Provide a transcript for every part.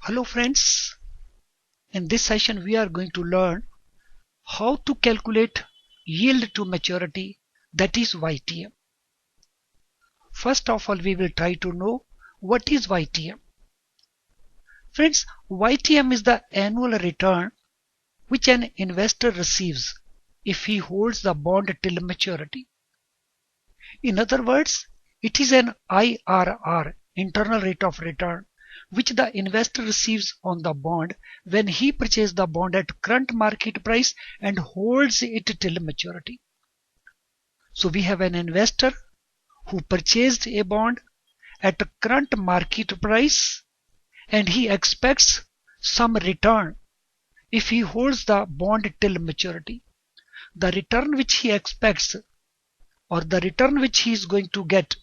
Hello friends, in this session we are going to learn how to calculate yield to maturity, that is YTM. First of all, we will try to know what is YTM. Friends, YTM is the annual return which an investor receives if he holds the bond till maturity. In other words, it is an IRR, internal rate of return, which the investor receives on the bond when he purchases the bond at current market price and holds it till maturity. So we have an investor who purchased a bond at a current market price and he expects some return if he holds the bond till maturity. The return which he expects, or the return which he is going to get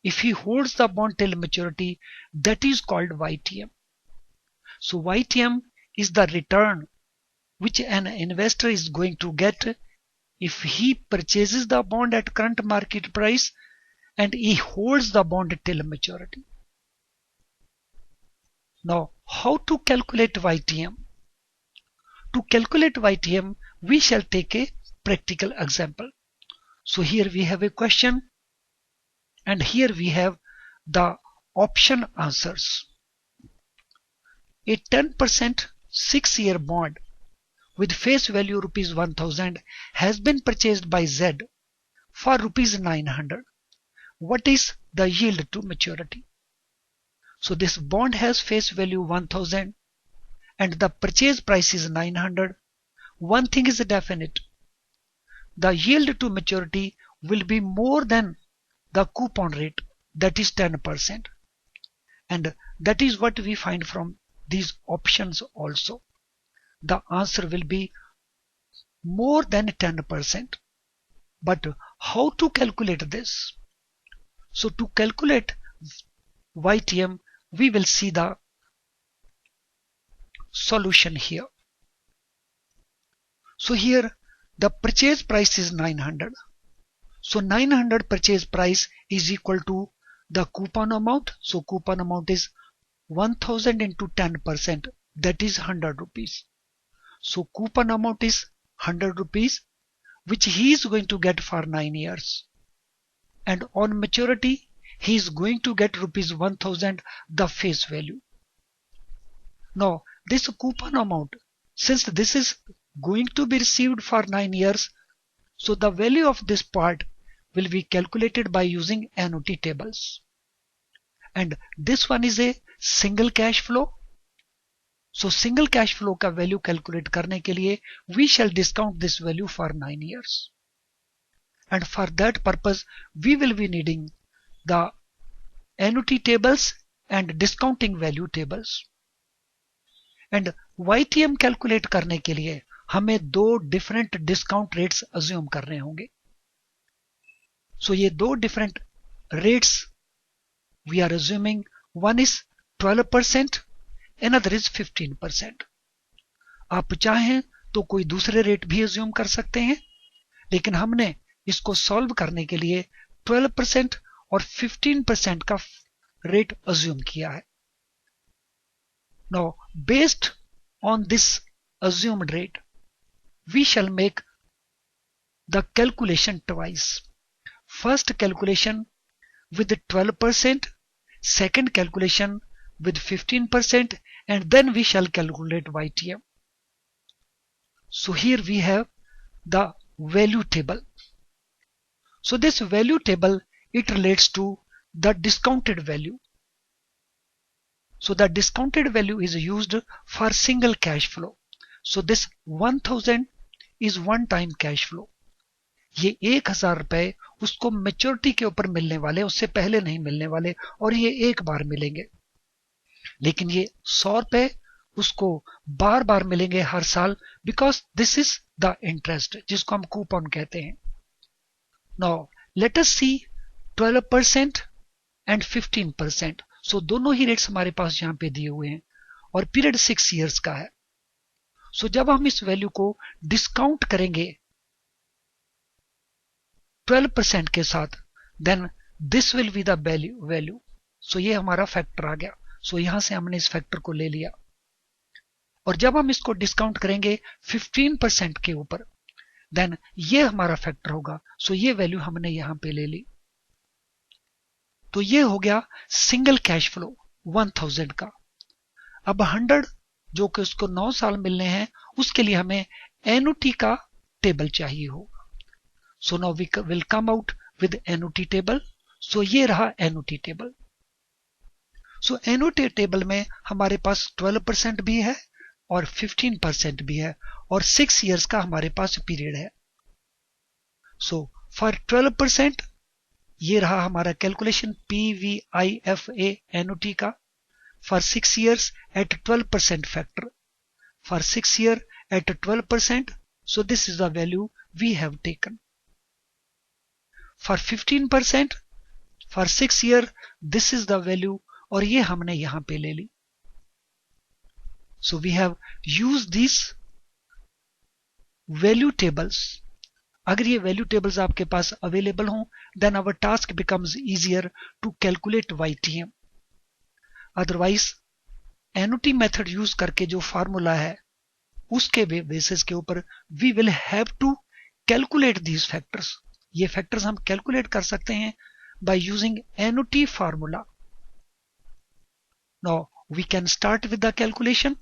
if he holds the bond till maturity, that is called YTM. So YTM is the return which an investor is going to get if he purchases the bond at current market price and he holds the bond till maturity. Now, how to calculate YTM? To calculate YTM, we shall take a practical example. So here we have a question and here we have the option answers. A 10% 6-year bond with face value rupees 1000 has been purchased by Z for rupees 900. What is the yield to maturity? So this bond has face value 1000 and the purchase price is 900. One thing is definite. The yield to maturity will be more than the coupon rate, that is 10%. And that is what we find from these options also. The answer will be more than 10%. But how to calculate this? So to calculate YTM, we will see the solution here. So here the purchase price is 900. So 900 purchase price is equal to the coupon amount. So coupon amount is 1000 into 10%, that is 100 rupees. So coupon amount is 100 rupees which he is going to get for 9 years. And on maturity he is going to get rupees 1000, the face value. Now this coupon amount, since this is going to be received for 9 years, so the value of this part will be calculated by using annuity tables. And this one is a single cash flow. So single cash flow का value calculate करने के लिए we shall discount this value for 9 years. And for that purpose we will be needing the annuity tables and discounting value tables. And YTM calculate करने के लिए हमें दो different discount rates assume करने होंगे. So ये दो different rates we are assuming. One is 12%, another is 15%. आप चाहें तो कोई दूसरे रेट भी assume कर सकते हैं, लेकिन हमने इसको solve करने के लिए 12% और 15% का रेट assume किया है. Now, based on this assumed rate, we shall make the calculation twice. First calculation with 12%, second calculation with 15%, and then we shall calculate YTM. So here we have the value table. So this value table, it relates to the discounted value. So the discounted value is used for single cash flow. So this 1000 is one time cash flow. ये 1000 रुपए उसको maturity के ऊपर मिलने वाले, उससे पहले नहीं मिलने वाले, और ये एक बार मिलेंगे. लेकिन ये 100 रुपए उसको बार बार मिलेंगे हर साल, because this is the interest जिसको हम कूपन कहते हैं. Now let us see 12% and 15%. So दोनों ही रेट्स हमारे पास यहां पे दिए हुए हैं और पीरियड 6 इयर्स का है. सो जब हम इस वैल्यू को डिस्काउंट करेंगे 12% के साथ, then this will be the value. So ये हमारा फैक्टर आ गया. सो यहां से हमने इस फैक्टर को ले लिया. और जब हम इसको डिस्काउंट करेंगे 15% के ऊपर, देन ये हमारा फैक्टर होगा। सो ये वैल्यू हमने यहां पे ले ली। तो ये हो गया सिंगल कैश फ्लो 1000 का। अब 100 जो कि उसको 9 साल मिलने हैं, उसके लिए हमें एनुटी का टेबल चाहिए होगा। So now we will come out with annuity table. So ये रहा annuity table. So annuity table में हमारे पास 12% भी है और 15% भी है और 6 इयर्स का हमारे पास पीरियड है। सो फॉर 12% ये रहा हमारा कैलकुलेशन PVIFA एनुटी का। For 6 years at 12% factor. For 6 year at 12%, so this is the value we have taken. For 15%, for 6 year, this is the value और ये हमने यहां पे ले ली। So we have used these value tables. अगर ये value tables आपके पास available हों, then our task becomes easier to calculate YTM. Otherwise, annuity method use करके जो फार्मूला है उसके बेसिस के ऊपर we will have to calculate these factors. ये फैक्टर्स हम कैलकुलेट कर सकते हैं by using annuity formula. Now we can start with the calculation.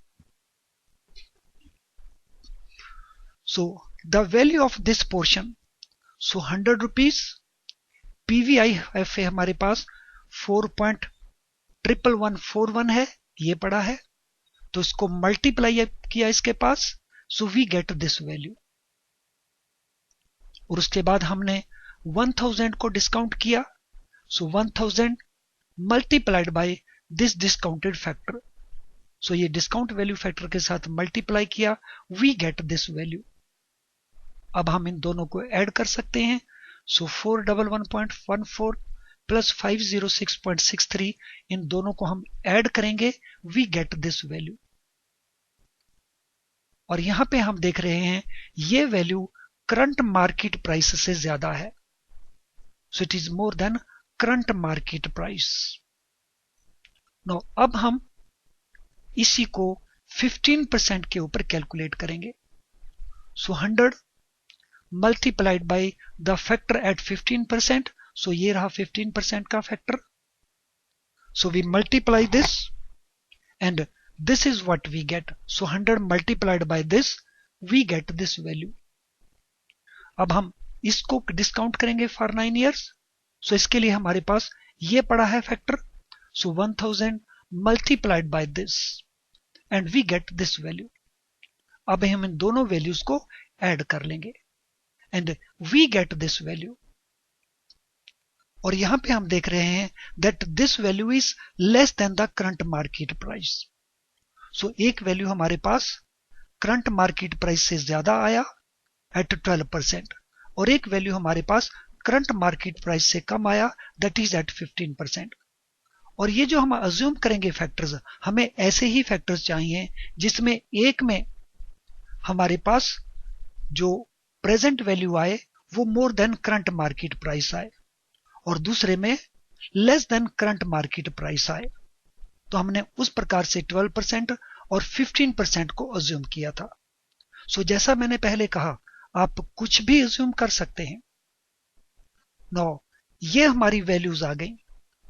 So the value of this portion, so 100 rupees. PVIFA हमारे पास 4.11141 है, ये पड़ा है, तो इसको मल्टीप्लाई किया इसके पास, so we get this value. और उसके बाद हमने 1000 को डिस्काउंट किया, so 1000 multiplied by this discounted factor. So ये डिस्काउंट वैल्यू फैक्टर के साथ मल्टीप्लाई किया, वी गेट दिस वैल्यू। अब हम इन दोनों को ऐड कर सकते हैं। सो 411.14 प्लस 506.63, इन दोनों को हम ऐड करेंगे, वी गेट दिस वैल्यू। और यहां पे हम देख रहे हैं ये वैल्यू करंट मार्केट प्राइस से ज्यादा है। So it is more than current market price. No अब हम इसी को 15% के ऊपर कैलकुलेट करेंगे। So 100 multiplied by the factor at 15%, so ये रहा 15% का factor. So we multiply this and this is what we get. So 100 multiplied by this, we get this value. अब हम इसको डिस्काउंट करेंगे फॉर 9 years. So इसके लिए हमारे पास ये पड़ा है factor. So 1000 multiplied by this and we get this value. अब हम इन दोनों वैल्यूज को ऐड कर लेंगे and we get this value. और यहां पे हम देख रहे हैं that this value is less than the current market price. So एक वैल्यू हमारे पास करंट मार्केट प्राइस से ज्यादा आया एट 12% और एक वैल्यू हमारे पास करंट मार्केट प्राइस से कम आया, दैट इज एट 15%। और ये जो हम अज्यूम करेंगे फैक्टर्स, हमें ऐसे ही फैक्टर्स चाहिए जिसमें एक में हमारे पास जो प्रेजेंट वैल्यू आए वो मोर देन करंट मार्केट प्राइस आए और दूसरे में less than current market price आए। तो हमने उस प्रकार से 12% और 15% को अज्यूम किया था। सो जैसा मैंने पहले कहा, आप कुछ भी अज्यूम कर सकते हैं। नो ये हमारी वैल्यूज आ गई।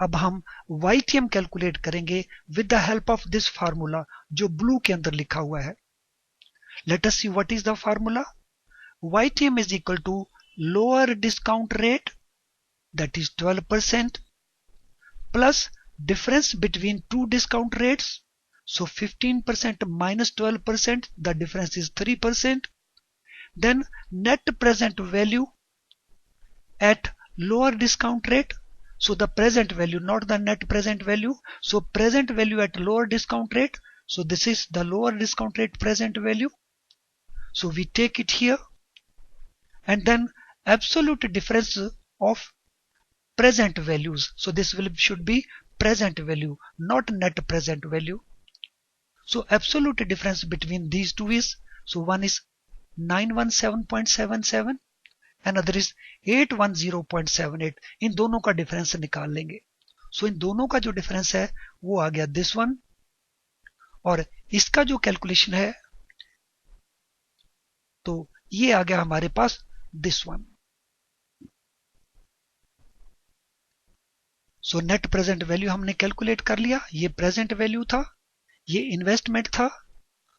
अब हम YTM कैलकुलेट करेंगे with the help of this formula जो ब्लू के अंदर लिखा हुआ है। Let us see what is the formula. YTM is equal to lower discount rate that is 12% plus difference between two discount rates. So 15% minus 12%, the difference is 3%. Then net present value at lower discount rate. So the present value, not the net present value. So present value at lower discount rate. So this is the lower discount rate present value. So we take it here. And then absolute difference of present values. So this should be present value, not net present value. So absolute difference between these two is, so one is 917.77, another is 810.78. इन दोनों का difference निकाल लेंगे। सो इन दोनों का जो difference है वो आ गया दिस वन और इसका जो कैलकुलेशन है तो ये आ गया हमारे पास this one. So net present value हमने कैलकुलेट कर लिया, ये प्रेजेंट वैल्यू था, ये इन्वेस्टमेंट था,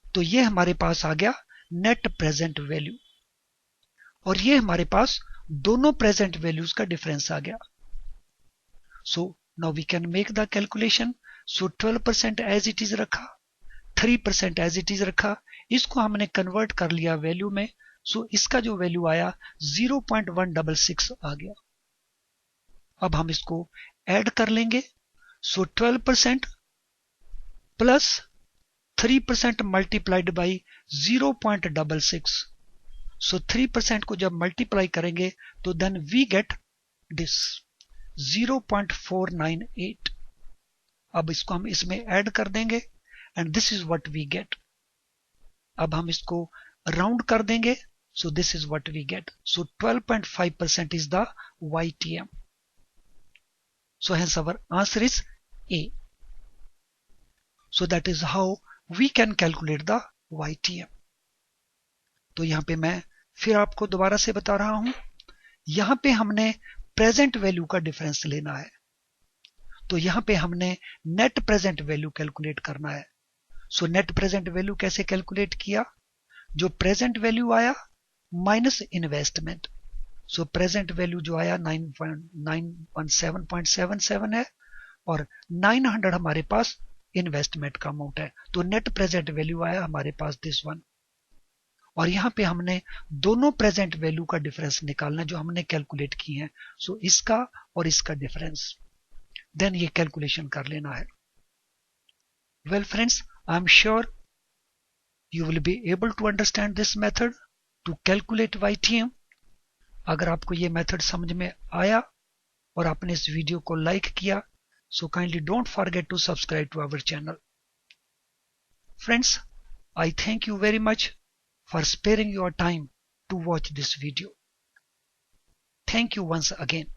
तो ये हमारे पास आ गया नेट प्रेजेंट वैल्यू, और ये हमारे पास दोनों प्रेजेंट वैल्यूज का डिफरेंस आ गया। So now we can make the calculation. सो 12% एज इट इज रखा, 3% एज इट इज रखा, इसको हमने कन्वर्ट कर लिया वैल्यू में। सो इसका जो वैल्यू आया 0.166 आ गया। अब हम इसको ऐड कर लेंगे। सो 12% प्लस 3% मल्टीप्लाइड बाई 0.66। सो 3% को जब मल्टीप्लाई करेंगे तो देन वी गेट दिस 0.498। अब इसको हम इसमें ऐड कर देंगे and this is what we get. अब हम इसको राउंड कर देंगे, so this is what we get. So 12.5% is the YTM. So hence our answer is A. So that is how we can calculate the YTM. तो यहां पे मैं फिर आपको दोबारा से बता रहा हूं, यहां पे हमने प्रेजेंट वैल्यू का डिफरेंस लेना है, तो यहां पे हमने नेट प्रेजेंट वैल्यू कैलकुलेट करना है। सो नेट प्रेजेंट वैल्यू कैसे कैलकुलेट किया, जो प्रेजेंट वैल्यू आया माइनस इन्वेस्टमेंट। सो प्रेजेंट वैल्यू जो आया 917.77 है और 900 हमारे पास इन्वेस्टमेंट का अमाउंट है, तो नेट प्रेजेंट वैल्यू आया हमारे पास दिस वन। और यहां पे हमने दोनों प्रेजेंट वैल्यू का डिफरेंस निकालना जो हमने कैलकुलेट की है। सो इसका और इसका डिफरेंस, देन ये कैलकुलेशन कर लेना है। Well friends, I am sure you will be able to understand this method to calculate YTM. अगर आपको ये मेथड समझ में आया और आपने इस वीडियो को लाइक किया, so kindly don't forget to subscribe to our channel. Friends, I thank you very much for sparing your time to watch this video. Thank you once again.